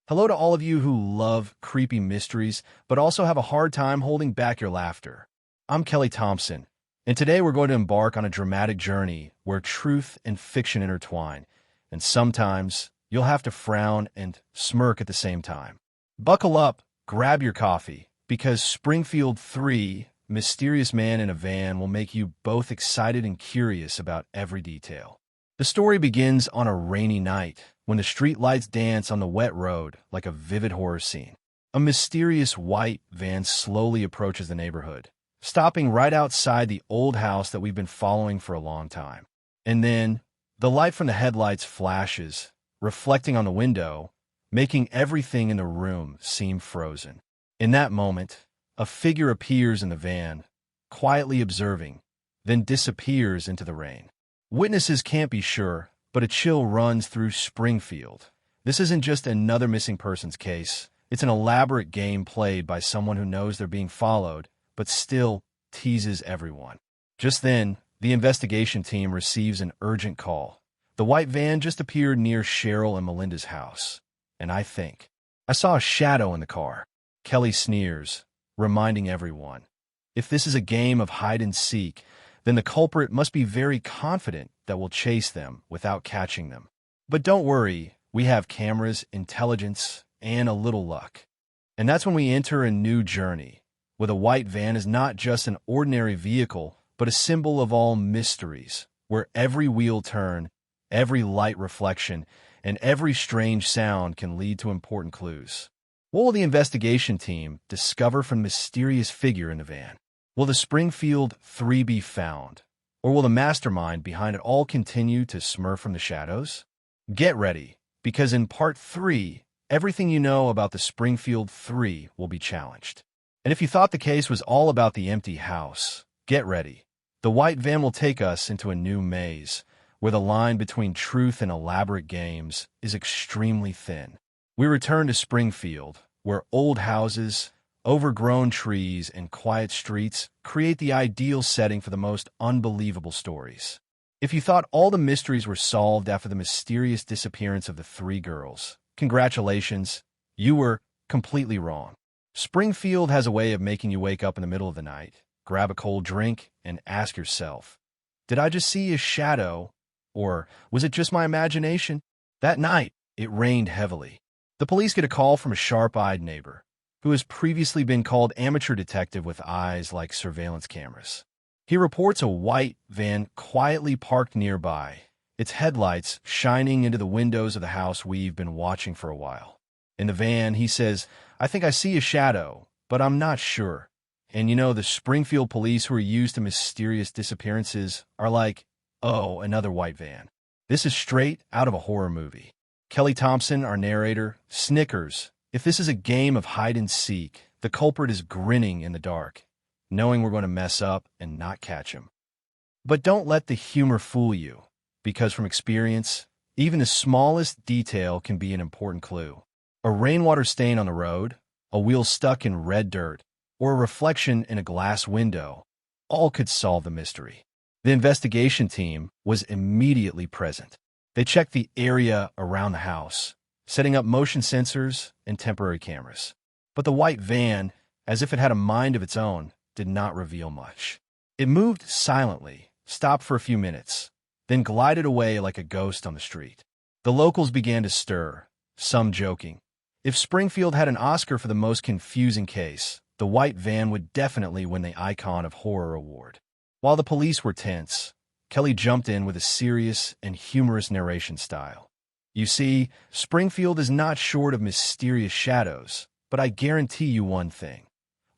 Hello to all of you who love creepy mysteries, but also have a hard time holding back your laughter. I'm Kelly Thompson, and today we're going to embark on a dramatic journey where truth and fiction intertwine, and sometimes you'll have to frown and smirk at the same time. Buckle up, grab your coffee, because Springfield 3, Mysterious Man in a Van will make you both excited and curious about every detail. The story begins on a rainy night, when the streetlights dance on the wet road like a vivid horror scene. A mysterious white van slowly approaches the neighborhood, stopping right outside the old house that we've been following for a long time. And then, the light from the headlights flashes, reflecting on the window, making everything in the room seem frozen. In that moment, a figure appears in the van, quietly observing, then disappears into the rain. Witnesses can't be sure, but a chill runs through Springfield. This isn't just another missing persons case. It's an elaborate game played by someone who knows they're being followed, but still teases everyone. Just then, the investigation team receives an urgent call. The white van just appeared near Sherrill and Melinda's house, and I saw a shadow in the car. Kelly sneers, reminding everyone, if this is a game of hide and seek, then the culprit must be very confident that we'll chase them without catching them. But don't worry, we have cameras, intelligence, and a little luck. And that's when we enter a new journey, where the white van is not just an ordinary vehicle, but a symbol of all mysteries, where every wheel turn, every light reflection, and every strange sound can lead to important clues. What will the investigation team discover from the mysterious figure in the van? Will the Springfield Three be found? Or will the mastermind behind it all continue to smurf from the shadows? Get ready, because in Part 3, everything you know about the Springfield Three will be challenged. And if you thought the case was all about the empty house, get ready. The white van will take us into a new maze, where the line between truth and elaborate games is extremely thin. We return to Springfield, where old houses, overgrown trees, and quiet streets create the ideal setting for the most unbelievable stories. If you thought all the mysteries were solved after the mysterious disappearance of the three girls, congratulations, you were completely wrong. Springfield has a way of making you wake up in the middle of the night, grab a cold drink, and ask yourself, did I just see a shadow, or was it just my imagination? That night, it rained heavily. The police get a call from a sharp-eyed neighbor, who has previously been called amateur detective with eyes like surveillance cameras. He reports a white van quietly parked nearby, its headlights shining into the windows of the house we've been watching for a while. In the van, he says, I think I see a shadow, but I'm not sure. And the Springfield police who are used to mysterious disappearances are like, oh, another white van. This is straight out of a horror movie. Kelly Thompson, our narrator, snickers. If this is a game of hide and seek, the culprit is grinning in the dark, knowing we're going to mess up and not catch him. But don't let the humor fool you, because from experience, even the smallest detail can be an important clue. A rainwater stain on the road, a wheel stuck in red dirt, or a reflection in a glass window, all could solve the mystery. The investigation team was immediately present. They checked the area around the house, setting up motion sensors and temporary cameras. But the white van, as if it had a mind of its own, did not reveal much. It moved silently, stopped for a few minutes, then glided away like a ghost on the street. The locals began to stir, some joking. If Springfield had an Oscar for the most confusing case, the white van would definitely win the Icon of Horror award. While the police were tense, Kelly jumped in with a serious and humorous narration style. You see, Springfield is not short of mysterious shadows, but I guarantee you one thing.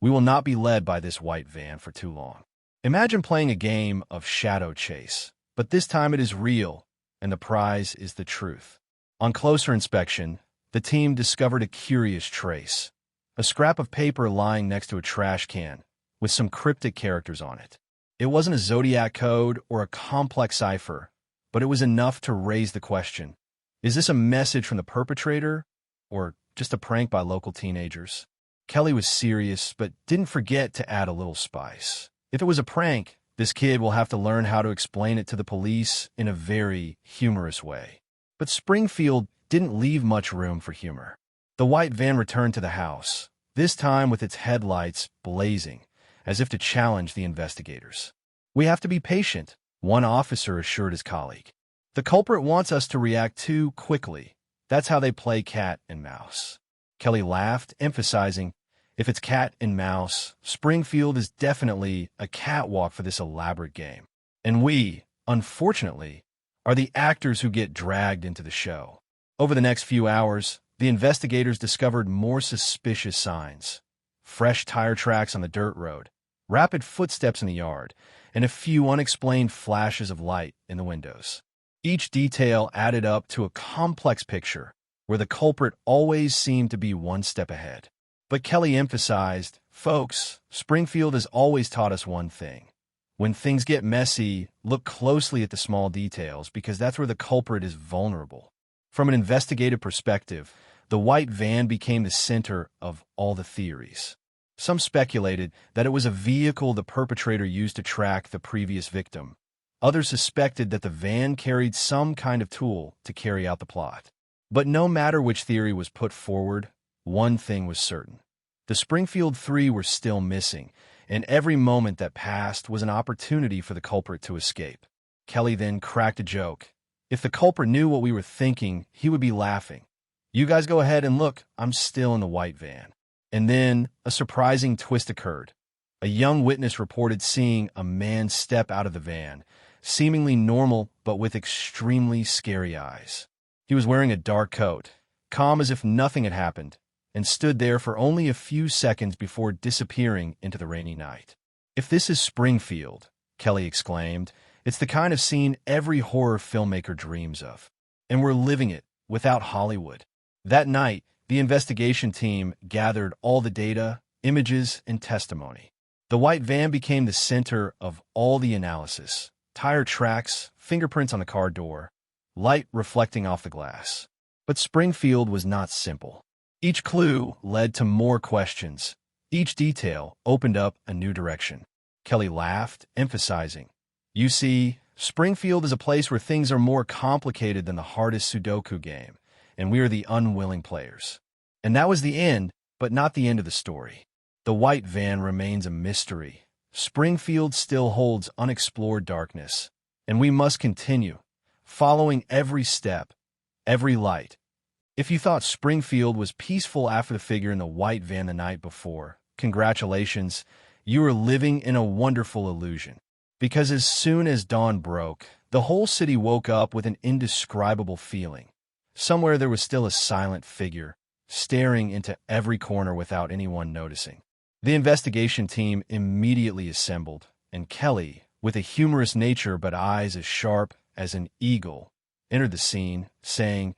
We will not be led by this white van for too long. Imagine playing a game of shadow chase, but this time it is real, and the prize is the truth. On closer inspection, the team discovered a curious trace, a scrap of paper lying next to a trash can with some cryptic characters on it. It wasn't a zodiac code or a complex cipher, but it was enough to raise the question, is this a message from the perpetrator, or just a prank by local teenagers? Kelly was serious, but didn't forget to add a little spice. If it was a prank, this kid will have to learn how to explain it to the police in a very humorous way. But Springfield didn't leave much room for humor. The white van returned to the house, this time with its headlights blazing, as if to challenge the investigators. "We have to be patient," one officer assured his colleague. "The culprit wants us to react too quickly. That's how they play cat and mouse." Kelly laughed, emphasizing, "If it's cat and mouse, Springfield is definitely a catwalk for this elaborate game. And we, unfortunately, are the actors who get dragged into the show." Over the next few hours, the investigators discovered more suspicious signs. Fresh tire tracks on the dirt road, rapid footsteps in the yard, and a few unexplained flashes of light in the windows. Each detail added up to a complex picture where the culprit always seemed to be one step ahead. But Kelly emphasized, "Folks, Springfield has always taught us one thing. When things get messy, look closely at the small details because that's where the culprit is vulnerable." From an investigative perspective, the white van became the center of all the theories. Some speculated that it was a vehicle the perpetrator used to track the previous victim. Others suspected that the van carried some kind of tool to carry out the plot. But no matter which theory was put forward, one thing was certain. The Springfield Three were still missing, and every moment that passed was an opportunity for the culprit to escape. Kelly then cracked a joke. "If the culprit knew what we were thinking, he would be laughing. You guys go ahead and look, I'm still in the white van." And then a surprising twist occurred. A young witness reported seeing a man step out of the van, seemingly normal but with extremely scary eyes. He was wearing a dark coat, calm as if nothing had happened, and stood there for only a few seconds before disappearing into the rainy night. "If this is Springfield," Kelly exclaimed, "it's the kind of scene every horror filmmaker dreams of. And we're living it without Hollywood." That night, the investigation team gathered all the data, images, and testimony. The white van became the center of all the analysis. Tire tracks, fingerprints on the car door, light reflecting off the glass. But Springfield was not simple. Each clue led to more questions. Each detail opened up a new direction. Kelly laughed, emphasizing, "You see, Springfield is a place where things are more complicated than the hardest Sudoku game, and we are the unwilling players." And that was the end, but not the end of the story. The white van remains a mystery. Springfield still holds unexplored darkness, and we must continue, following every step, every light. If you thought Springfield was peaceful after the figure in the white van the night before, congratulations, you are living in a wonderful illusion. Because as soon as dawn broke, the whole city woke up with an indescribable feeling. Somewhere there was still a silent figure, staring into every corner without anyone noticing. The investigation team immediately assembled, and Kelly, with a humorous nature but eyes as sharp as an eagle, entered the scene, saying,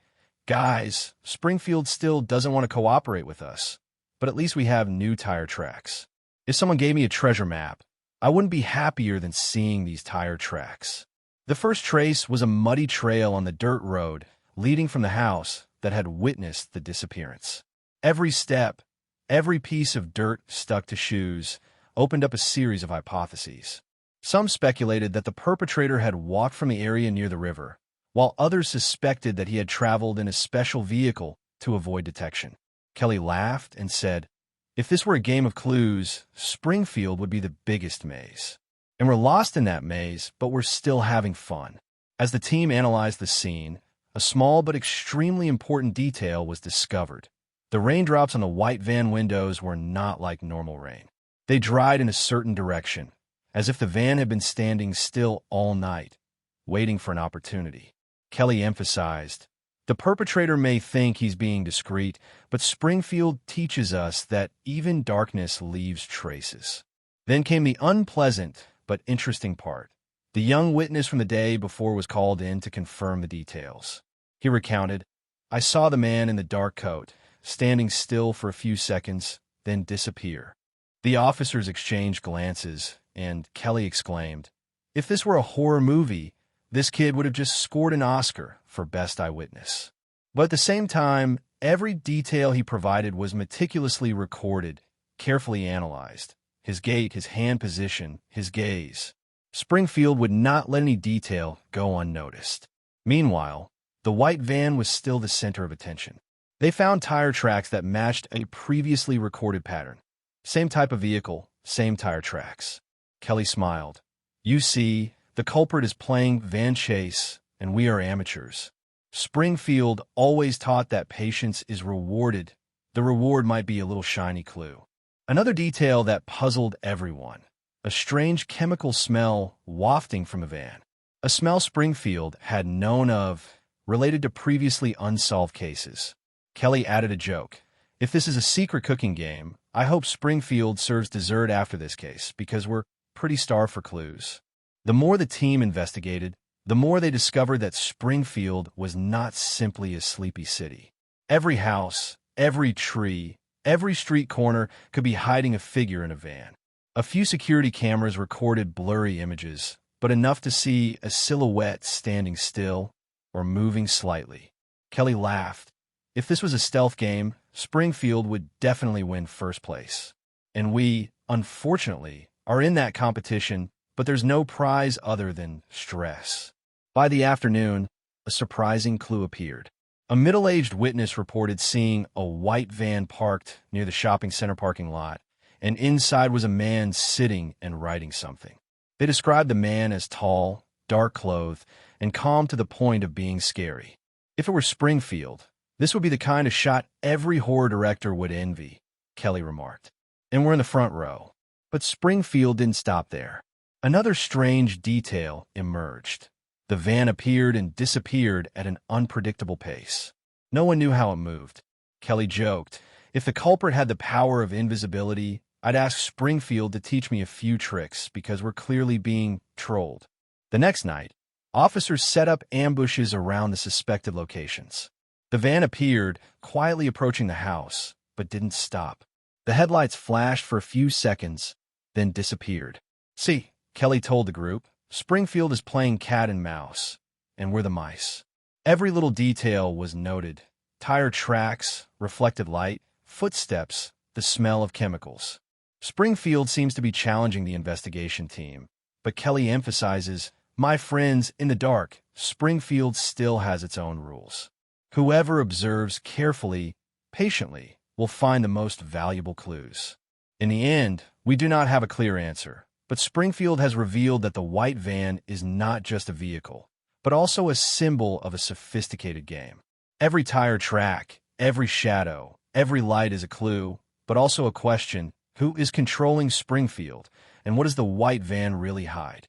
"Guys, Springfield still doesn't want to cooperate with us, but at least we have new tire tracks. If someone gave me a treasure map, I wouldn't be happier than seeing these tire tracks." The first trace was a muddy trail on the dirt road leading from the house that had witnessed the disappearance. Every step, every piece of dirt stuck to shoes, opened up a series of hypotheses. Some speculated that the perpetrator had walked from the area near the river, while others suspected that he had traveled in a special vehicle to avoid detection. Kelly laughed and said, "If this were a game of clues, Springfield would be the biggest maze. And we're lost in that maze, but we're still having fun." As the team analyzed the scene, a small but extremely important detail was discovered. The raindrops on the white van windows were not like normal rain. They dried in a certain direction, as if the van had been standing still all night, waiting for an opportunity. Kelly emphasized, "The perpetrator may think he's being discreet, but Springfield teaches us that even darkness leaves traces." Then came the unpleasant but interesting part. The young witness from the day before was called in to confirm the details. He recounted, "I saw the man in the dark coat, standing still for a few seconds, then disappear." The officers exchanged glances, and Kelly exclaimed, "If this were a horror movie, this kid would have just scored an Oscar for Best Eyewitness." But at the same time, every detail he provided was meticulously recorded, carefully analyzed. His gait, his hand position, his gaze. Springfield would not let any detail go unnoticed. Meanwhile, the white van was still the center of attention. They found tire tracks that matched a previously recorded pattern. Same type of vehicle, same tire tracks. Kelly smiled. You see, the culprit is playing van chase, and we are amateurs. Springfield always taught that patience is rewarded. The reward might be a little shiny clue. Another detail that puzzled everyone. A strange chemical smell wafting from the van. A smell Springfield had known of, related to previously unsolved cases. Kelly added a joke. If this is a secret cooking game, I hope Springfield serves dessert after this case, because we're pretty starved for clues. The more the team investigated, the more they discovered that Springfield was not simply a sleepy city. Every house, every tree, every street corner could be hiding a figure in a van. A few security cameras recorded blurry images, but enough to see a silhouette standing still or moving slightly. Kelly laughed. If this was a stealth game, Springfield would definitely win first place. And we, unfortunately, are in that competition, but there's no prize other than stress. By the afternoon, a surprising clue appeared. A middle-aged witness reported seeing a white van parked near the shopping center parking lot, and inside was a man sitting and writing something. They described the man as tall, dark-clothed, and calm to the point of being scary. If it were Springfield, this would be the kind of shot every horror director would envy, Kelly remarked. And we're in the front row. But Springfield didn't stop there. Another strange detail emerged. The van appeared and disappeared at an unpredictable pace. No one knew how it moved. Kelly joked, if the culprit had the power of invisibility, I'd ask Springfield to teach me a few tricks because we're clearly being trolled. The next night, officers set up ambushes around the suspected locations. The van appeared, quietly approaching the house, but didn't stop. The headlights flashed for a few seconds, then disappeared. See, Kelly told the group, Springfield is playing cat and mouse, and we're the mice. Every little detail was noted. Tire tracks, reflected light, footsteps, the smell of chemicals. Springfield seems to be challenging the investigation team, but Kelly emphasizes, my friends, in the dark, Springfield still has its own rules. Whoever observes carefully, patiently, will find the most valuable clues. In the end, we do not have a clear answer, but Springfield has revealed that the white van is not just a vehicle, but also a symbol of a sophisticated game. Every tire track, every shadow, every light is a clue, but also a question, who is controlling Springfield, and what does the white van really hide?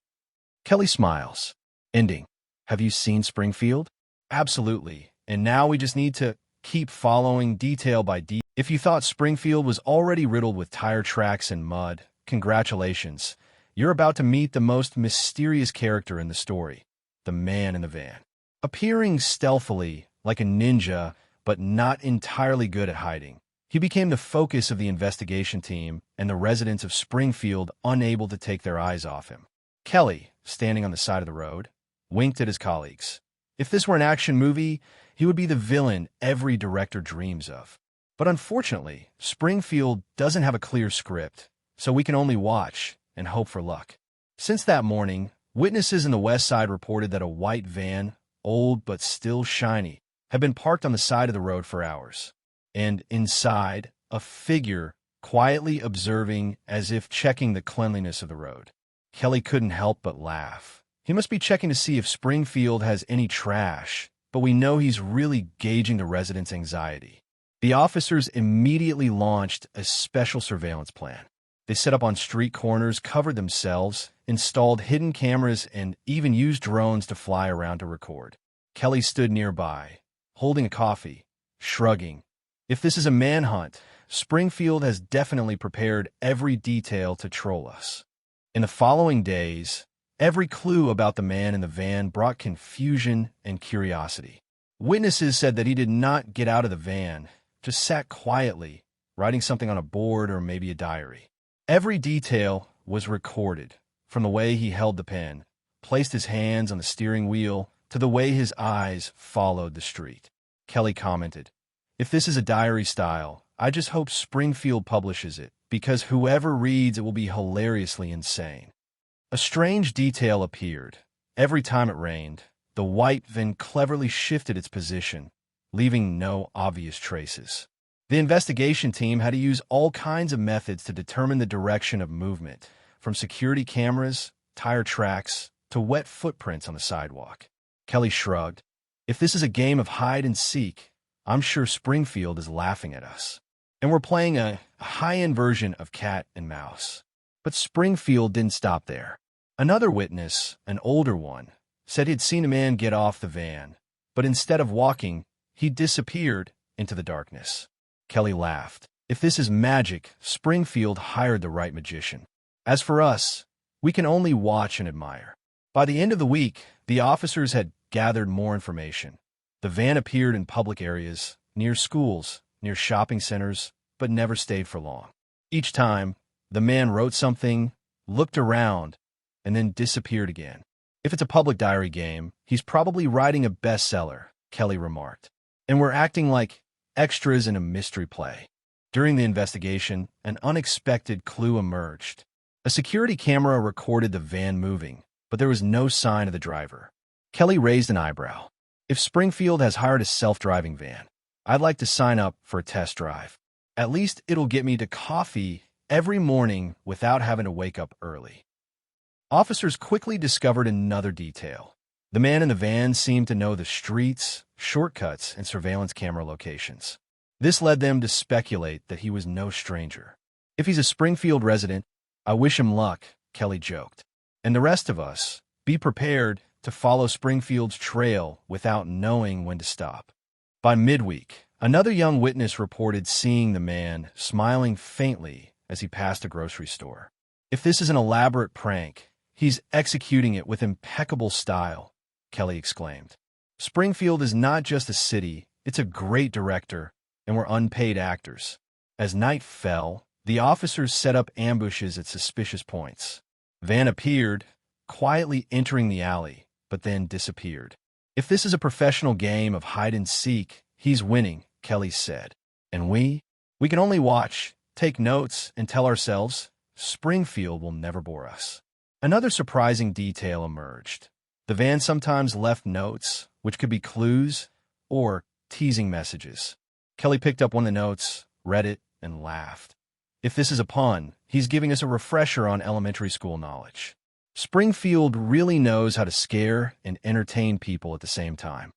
Kelly smiles. Ending. Have you seen Springfield? Absolutely. And now we just need to keep following detail by detail. If you thought Springfield was already riddled with tire tracks and mud, congratulations. You're about to meet the most mysterious character in the story, the man in the van. Appearing stealthily, like a ninja, but not entirely good at hiding, he became the focus of the investigation team and the residents of Springfield unable to take their eyes off him. Kelly, standing on the side of the road, winked at his colleagues. If this were an action movie, he would be the villain every director dreams of. But unfortunately, Springfield doesn't have a clear script, so we can only watch and hope for luck. Since that morning, witnesses in the West Side reported that a white van, old but still shiny, had been parked on the side of the road for hours. And inside, a figure quietly observing as if checking the cleanliness of the road. Kelly couldn't help but laugh. He must be checking to see if Springfield has any trash, but we know he's really gauging the residents' anxiety. The officers immediately launched a special surveillance plan. They set up on street corners, covered themselves, installed hidden cameras, and even used drones to fly around to record. Kelly stood nearby, holding a coffee, shrugging. If this is a manhunt, Springfield has definitely prepared every detail to troll us. In the following days, every clue about the man in the van brought confusion and curiosity. Witnesses said that he did not get out of the van, just sat quietly, writing something on a board or maybe a diary. Every detail was recorded, from the way he held the pen, placed his hands on the steering wheel, to the way his eyes followed the street. Kelly commented, if this is a diary style, I just hope Springfield publishes it, because whoever reads it will be hilariously insane. A strange detail appeared. Every time it rained, the white van cleverly shifted its position, leaving no obvious traces. The investigation team had to use all kinds of methods to determine the direction of movement, from security cameras, tire tracks, to wet footprints on the sidewalk. Kelly shrugged. If this is a game of hide and seek, I'm sure Springfield is laughing at us. And we're playing a high-end version of cat and mouse. But Springfield didn't stop there. Another witness, an older one, said he'd seen a man get off the van, but instead of walking, he disappeared into the darkness. Kelly laughed. If this is magic, Springfield hired the right magician. As for us, we can only watch and admire. By the end of the week, the officers had gathered more information. The van appeared in public areas, near schools, near shopping centers, but never stayed for long. Each time, the man wrote something, looked around, and then disappeared again. If it's a public diary game, he's probably writing a bestseller, Kelly remarked. And we're acting like extras in a mystery play. During the investigation, an unexpected clue emerged. A security camera recorded the van moving, but there was no sign of the driver. Kelly raised an eyebrow. If Springfield has hired a self-driving van, I'd like to sign up for a test drive. At least it'll get me to coffee every morning without having to wake up early. Officers quickly discovered another detail. The man in the van seemed to know the streets, shortcuts, and surveillance camera locations. This led them to speculate that he was no stranger. If he's a Springfield resident, I wish him luck, Kelly joked. And the rest of us, be prepared to follow Springfield's trail without knowing when to stop. By midweek, another young witness reported seeing the man smiling faintly as he passed a grocery store. If this is an elaborate prank, he's executing it with impeccable style, Kelly exclaimed. Springfield is not just a city, it's a great director, and we're unpaid actors. As night fell, the officers set up ambushes at suspicious points. Van appeared, quietly entering the alley, but then disappeared. If this is a professional game of hide-and-seek, he's winning, Kelly said. And we can only watch, take notes, and tell ourselves, Springfield will never bore us. Another surprising detail emerged. The van sometimes left notes, which could be clues or teasing messages. Kelly picked up one of the notes, read it, and laughed. If this is a pun, he's giving us a refresher on elementary school knowledge. Springfield really knows how to scare and entertain people at the same time.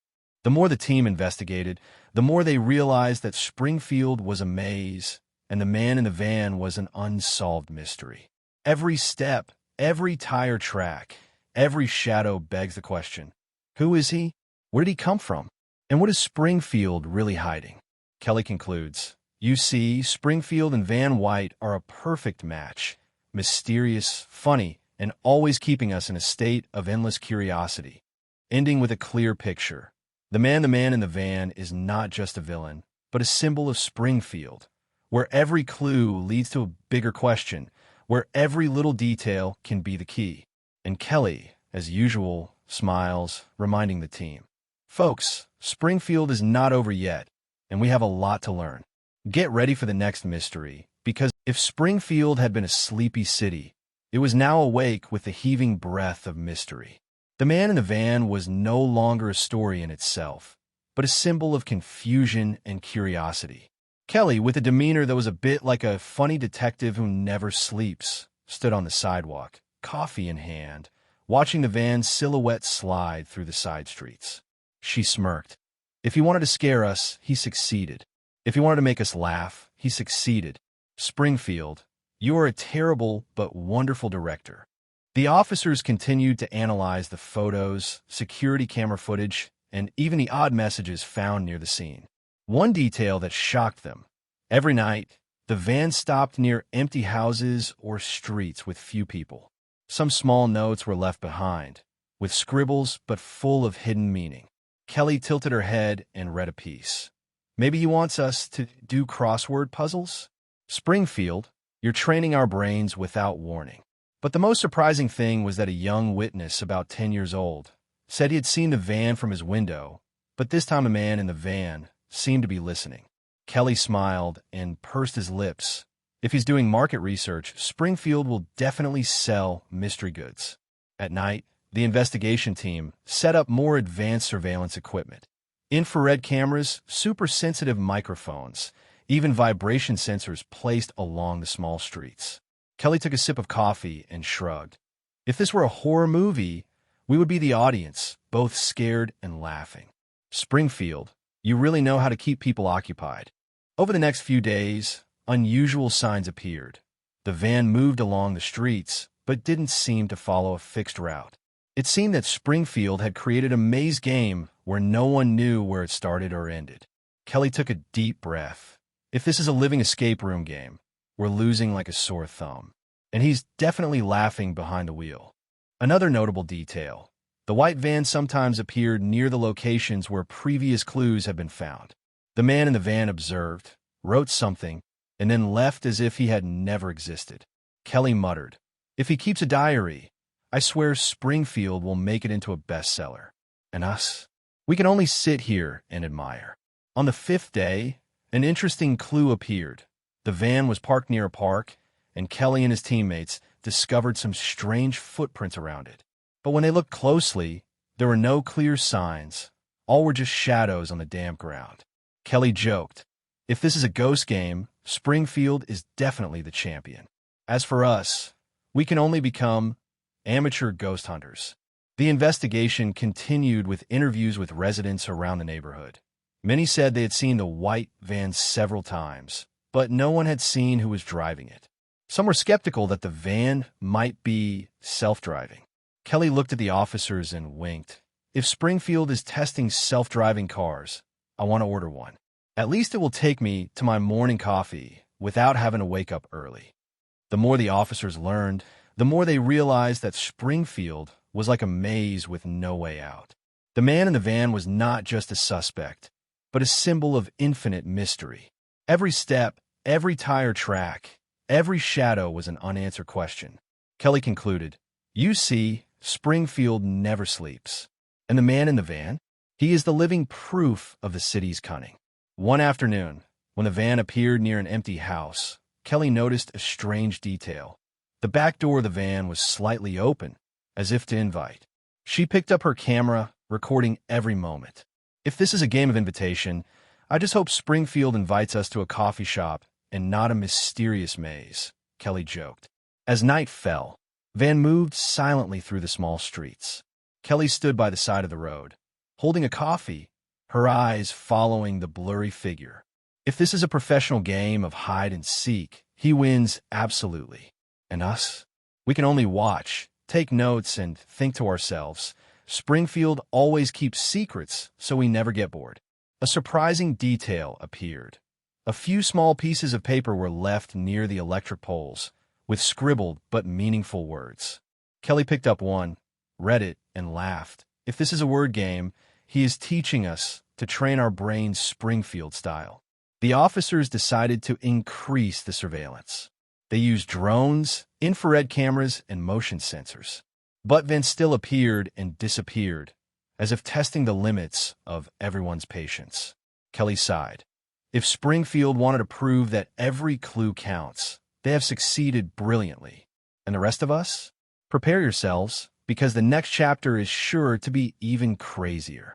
The more the team investigated, the more they realized that Springfield was a maze, and the man in the van was an unsolved mystery. Every step, every tire track, every shadow begs the question, who is he? Where did he come from? And what is Springfield really hiding? Kelly concludes, you see, Springfield and Van White are a perfect match, mysterious, funny, and always keeping us in a state of endless curiosity. Ending with a clear picture. The man in the van is not just a villain, but a symbol of Springfield, where every clue leads to a bigger question, where every little detail can be the key. And Kelly, as usual, smiles, reminding the team. Folks, Springfield is not over yet, and we have a lot to learn. Get ready for the next mystery, because if Springfield had been a sleepy city, it was now awake with the heaving breath of mystery. The man in the van was no longer a story in itself, but a symbol of confusion and curiosity. Kelly, with a demeanor that was a bit like a funny detective who never sleeps, stood on the sidewalk, coffee in hand, watching the van's silhouette slide through the side streets. She smirked. If he wanted to scare us, he succeeded. If he wanted to make us laugh, he succeeded. Springfield, you are a terrible but wonderful director. The officers continued to analyze the photos, security camera footage, and even the odd messages found near the scene. One detail that shocked them. Every night, the van stopped near empty houses or streets with few people. Some small notes were left behind, with scribbles but full of hidden meaning. Kelly tilted her head and read a piece. Maybe he wants us to do crossword puzzles? Springfield, you're training our brains without warning. But the most surprising thing was that a young witness, about 10 years old, said he had seen the van from his window, but this time the man in the van seemed to be listening. Kelly smiled and pursed his lips. If he's doing market research, Springfield will definitely sell mystery goods. At night, the investigation team set up more advanced surveillance equipment. Infrared cameras, super-sensitive microphones, even vibration sensors placed along the small streets. Kelly took a sip of coffee and shrugged. If this were a horror movie, we would be the audience, both scared and laughing. Springfield, you really know how to keep people occupied. Over the next few days, unusual signs appeared. The van moved along the streets, but didn't seem to follow a fixed route. It seemed that Springfield had created a maze game where no one knew where it started or ended. Kelly took a deep breath. If this is a living escape room game, we're losing like a sore thumb. And he's definitely laughing behind the wheel. Another notable detail. The white van sometimes appeared near the locations where previous clues had been found. The man in the van observed, wrote something, and then left as if he had never existed. Kelly muttered, "If he keeps a diary, I swear Springfield will make it into a bestseller. And us? We can only sit here and admire." On the fifth day, an interesting clue appeared. The van was parked near a park, and Kelly and his teammates discovered some strange footprints around it. But when they looked closely, there were no clear signs. All were just shadows on the damp ground. Kelly joked, "If this is a ghost game, Springfield is definitely the champion. As for us, we can only become amateur ghost hunters." The investigation continued with interviews with residents around the neighborhood. Many said they had seen the white van several times, but no one had seen who was driving it. Some were skeptical that the van might be self-driving. Kelly looked at the officers and winked. "If Springfield is testing self-driving cars, I want to order one. At least it will take me to my morning coffee without having to wake up early." The more the officers learned, the more they realized that Springfield was like a maze with no way out. The man in the van was not just a suspect, but a symbol of infinite mystery. Every step, every tire track, every shadow was an unanswered question. Kelly concluded, "You see, Springfield never sleeps. And the man in the van? He is the living proof of the city's cunning." One afternoon, when the van appeared near an empty house, Kelly noticed a strange detail. The back door of the van was slightly open, as if to invite. She picked up her camera, recording every moment. "If this is a game of invitation, I just hope Springfield invites us to a coffee shop and not a mysterious maze," Kelly joked. As night fell, Van moved silently through the small streets. Kelly stood by the side of the road, holding a coffee, her eyes following the blurry figure. If this is a professional game of hide and seek, he wins absolutely. And us? We can only watch, take notes, and think to ourselves. Springfield always keeps secrets, so we never get bored. A surprising detail appeared. A few small pieces of paper were left near the electric poles, with scribbled but meaningful words. Kelly picked up one, read it, and laughed. If this is a word game, he is teaching us to train our brains Springfield style. The officers decided to increase the surveillance. They used drones, infrared cameras, and motion sensors. But Van still appeared and disappeared, as if testing the limits of everyone's patience. Kelly sighed. If Springfield wanted to prove that every clue counts, they have succeeded brilliantly. And the rest of us? Prepare yourselves, because the next chapter is sure to be even crazier.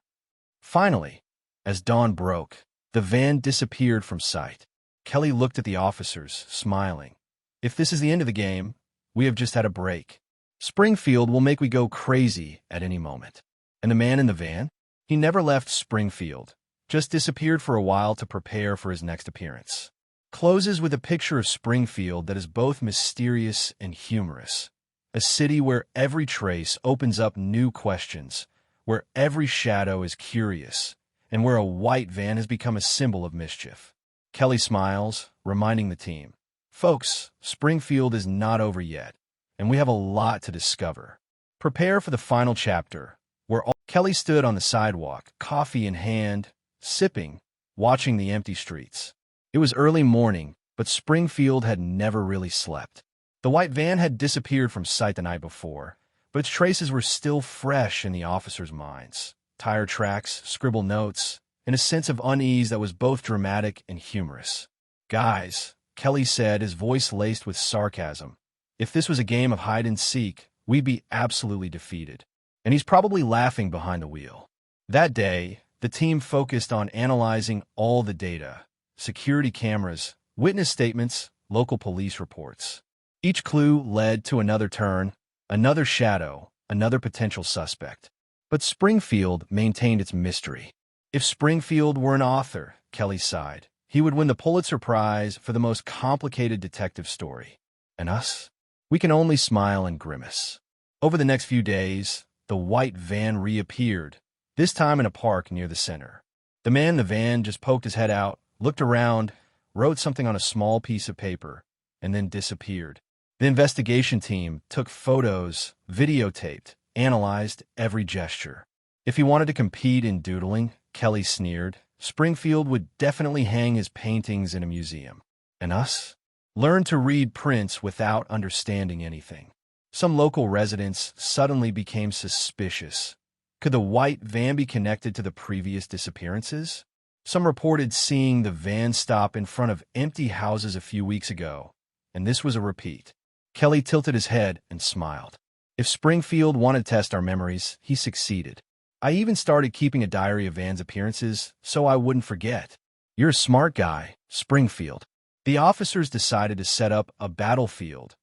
Finally, as dawn broke, the van disappeared from sight. Kelly looked at the officers, smiling. If this is the end of the game, we have just had a break. Springfield will make we go crazy at any moment. And the man in the van? He never left Springfield, just disappeared for a while to prepare for his next appearance. Closes with a picture of Springfield that is both mysterious and humorous. A city where every trace opens up new questions, where every shadow is curious, and where a white van has become a symbol of mischief. Kelly smiles, reminding the team, "Folks, Springfield is not over yet, and we have a lot to discover. Prepare for the final chapter, where all..." Kelly stood on the sidewalk, coffee in hand, sipping, watching the empty streets. It was early morning, but Springfield had never really slept. The white van had disappeared from sight the night before, but its traces were still fresh in the officers' minds. Tire tracks, scribbled notes, and a sense of unease that was both dramatic and humorous. "Guys," Kelly said, his voice laced with sarcasm, "if this was a game of hide and seek, we'd be absolutely defeated." And he's probably laughing behind the wheel. That day, The team focused on analyzing all the data: security cameras, witness statements, local police reports. Each clue led to another turn, another shadow, another potential suspect. But Springfield maintained its mystery. If Springfield were an author, Kelly sighed, he would win the Pulitzer Prize for the most complicated detective story. And us? We can only smile and grimace. Over the next few days, the white van reappeared, this time in a park near the center. The man in the van just poked his head out, looked around, wrote something on a small piece of paper, and then disappeared. The investigation team took photos, videotaped, analyzed every gesture. If he wanted to compete in doodling, Kelly sneered, Springfield would definitely hang his paintings in a museum. And us? Learned to read prints without understanding anything. Some local residents suddenly became suspicious. Could the white van be connected to the previous disappearances? Some reported seeing the van stop in front of empty houses a few weeks ago, and this was a repeat. Kelly tilted his head and smiled. If Springfield wanted to test our memories, he succeeded. I even started keeping a diary of Van's appearances so I wouldn't forget. You're a smart guy, Springfield. The officers decided to set up a battlefield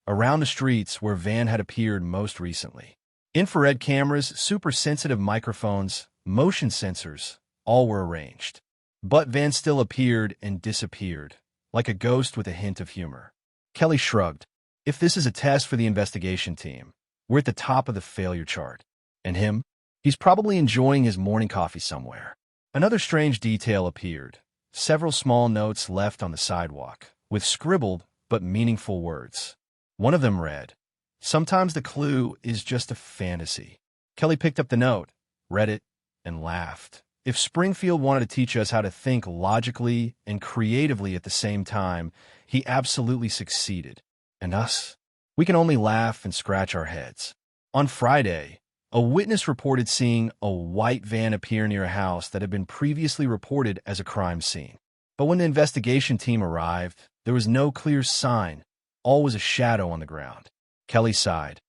around the streets where Van had appeared most recently. Infrared cameras, super-sensitive microphones, motion sensors, all were arranged. But Van still appeared and disappeared, like a ghost with a hint of humor. Kelly shrugged. If this is a test for the investigation team, we're at the top of the failure chart. And him? He's probably enjoying his morning coffee somewhere. Another strange detail appeared. Several small notes left on the sidewalk, with scribbled but meaningful words. One of them read, "Sometimes the clue is just a fantasy." Kelly picked up the note, read it, and laughed. If Springfield wanted to teach us how to think logically and creatively at the same time, he absolutely succeeded. And us? We can only laugh and scratch our heads. On Friday, a witness reported seeing a white van appear near a house that had been previously reported as a crime scene. But when the investigation team arrived, there was no clear sign. All was a shadow on the ground. Kelly sighed.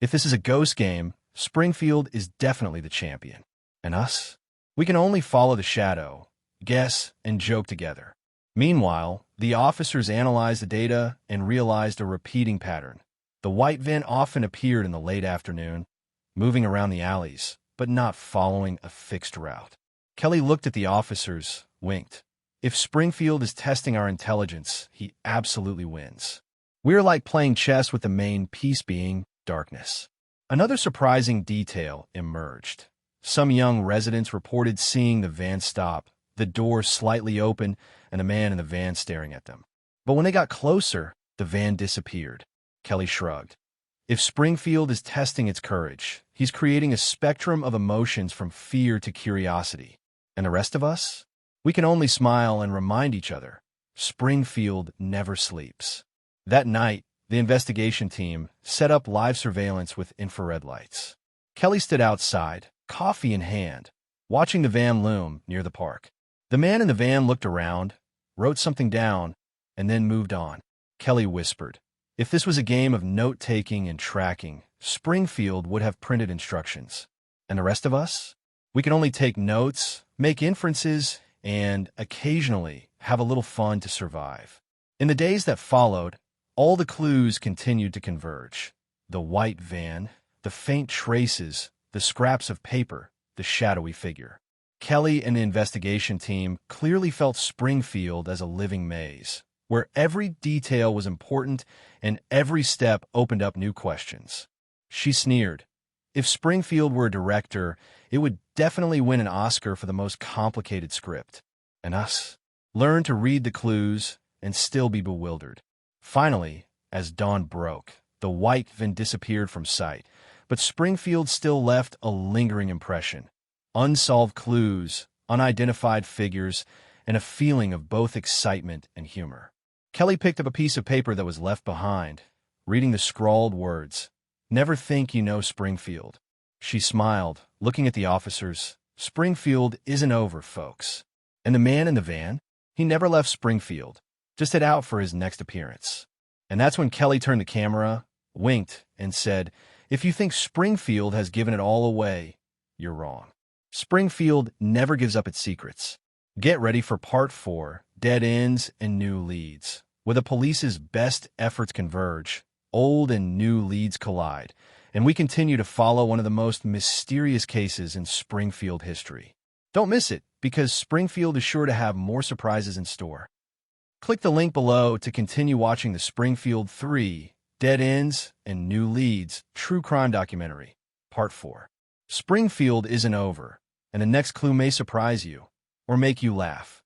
If this is a ghost game, Springfield is definitely the champion. And us? We can only follow the shadow, guess, and joke together. Meanwhile, the officers analyzed the data and realized a repeating pattern. The white van often appeared in the late afternoon, moving around the alleys, but not following a fixed route. Kelly looked at the officers, winked. If Springfield is testing our intelligence, he absolutely wins. We're like playing chess with the main piece being darkness. Another surprising detail emerged. Some young residents reported seeing the van stop, the door slightly open, and a man in the van staring at them. But when they got closer, the van disappeared. Kelly shrugged. If Springfield is testing its courage, he's creating a spectrum of emotions from fear to curiosity. And the rest of us? We can only smile and remind each other, Springfield never sleeps. That night, the investigation team set up live surveillance with infrared lights. Kelly stood outside, coffee in hand, watching the van loom near the park. The man in the van looked around, wrote something down, and then moved on. Kelly whispered, if this was a game of note-taking and tracking, Springfield would have printed instructions. And the rest of us? We can only take notes, make inferences, and occasionally have a little fun to survive. In the days that followed, all the clues continued to converge. The white van, the faint traces, the scraps of paper, the shadowy figure. Kelly and the investigation team clearly felt Springfield as a living maze, where every detail was important and every step opened up new questions. She sneered. If Springfield were a director, it would definitely win an Oscar for the most complicated script. And us? Learn to read the clues and still be bewildered. Finally, as dawn broke, the white van disappeared from sight, but Springfield still left a lingering impression. Unsolved clues, unidentified figures, and a feeling of both excitement and humor. Kelly picked up a piece of paper that was left behind, reading the scrawled words, "Never think you know Springfield." She smiled, looking at the officers. Springfield isn't over, folks. And the man in the van? He never left Springfield, just head out for his next appearance. And that's when Kelly turned the camera, winked, and said, if you think Springfield has given it all away, you're wrong. Springfield never gives up its secrets. Get ready for Part 4, Dead Ends and New Leads. Where the police's best efforts converge, old and new leads collide, and we continue to follow one of the most mysterious cases in Springfield history. Don't miss it, because Springfield is sure to have more surprises in store. Click the link below to continue watching the Springfield 3, Dead Ends and New Leads true crime documentary, Part 4. Springfield isn't over, and the next clue may surprise you or make you laugh.